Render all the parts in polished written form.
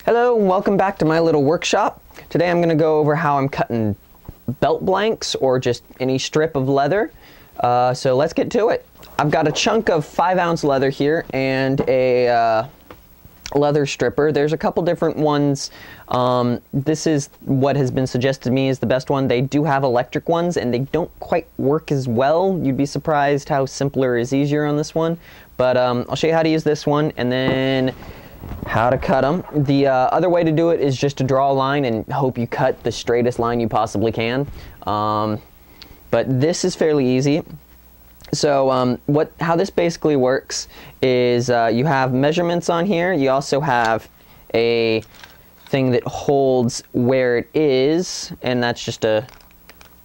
Hello and welcome back to my little workshop. Today I'm going to go over how I'm cutting belt blanks or just any strip of leather. So let's get to it. I've got a chunk of 5-ounce leather here and a leather stripper. There's a couple different ones. This is what has been suggested to me is the best one. They do have electric ones and they don't quite work as well. You'd be surprised how simpler is easier on this one. But I'll show you how to use this one and then how to cut them. The other way to do it is just to draw a line and hope you cut the straightest line you possibly can. But this is fairly easy. So how this basically works is you have measurements on here. You also have a thing that holds where it is, and that's just a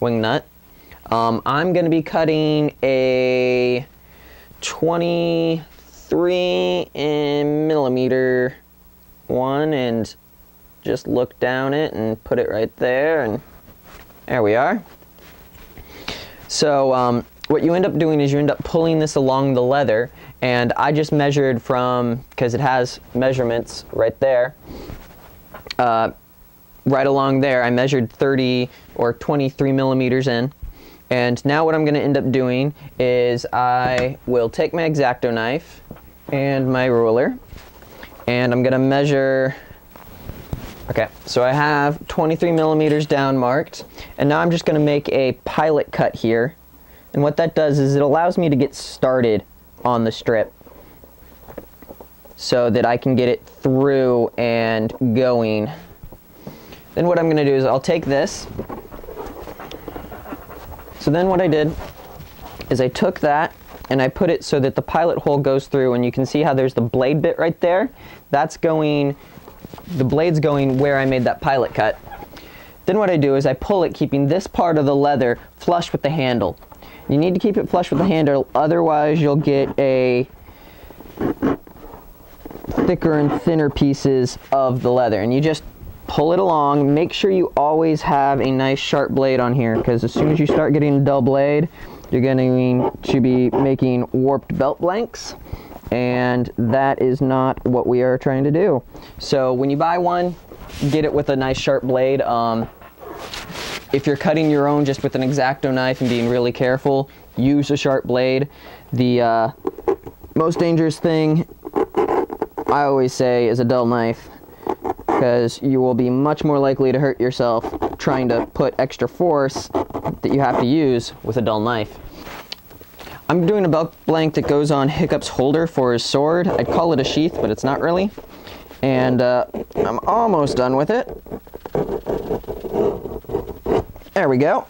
wing nut. I'm going to be cutting a 23 millimeter one, and just look down it and put it right there, and there we are. So what you end up doing is you end up pulling this along the leather, and I just measured from, because it has measurements right there, right along there, I measured 30 or 23 millimeters in. And now what I'm going to end up doing is I will take my X-Acto knife and my ruler, and I'm going to measure. Okay, so I have 23 millimeters down marked, and now I'm just going to make a pilot cut here. And what that does is it allows me to get started on the strip so that I can get it through and going. Then what I'm going to do is I'll take this. So then what I did is I took that and I put it so that the pilot hole goes through, and you can see how there's the blade bit right there. That's going, the blade's going where I made that pilot cut. Then what I do is I pull it, keeping this part of the leather flush with the handle. You need to keep it flush with the handle, otherwise you'll get a thicker and thinner pieces of the leather. And you just pull it along. Make sure you always have a nice sharp blade on here, because as soon as you start getting a dull blade, you're going to be making warped belt blanks, and that is not what we are trying to do. So when you buy one, get it with a nice sharp blade. If you're cutting your own just with an X-Acto knife and being really careful, use a sharp blade. The most dangerous thing, I always say, is a dull knife, because you will be much more likely to hurt yourself trying to put extra force that you have to use with a dull knife. I'm doing a belt blank that goes on Hiccup's holder for his sword. I'd call it a sheath, but it's not really. And I'm almost done with it. There we go.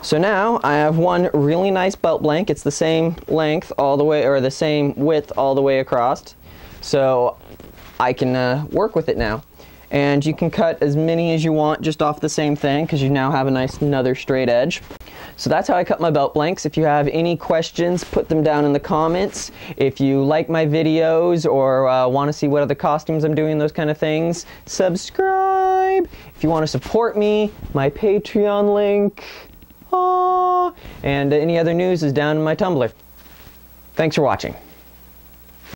So now I have one really nice belt blank. It's the same length all the way, or the same width all the way across. So I can work with it now. And you can cut as many as you want just off the same thing, because you now have a nice another straight edge. So that's how I cut my belt blanks. If you have any questions, put them down in the comments. If you like my videos or want to see what other costumes I'm doing, those kind of things, subscribe. If you want to support me, my Patreon link. And any other news is down in my Tumblr. Thanks for watching.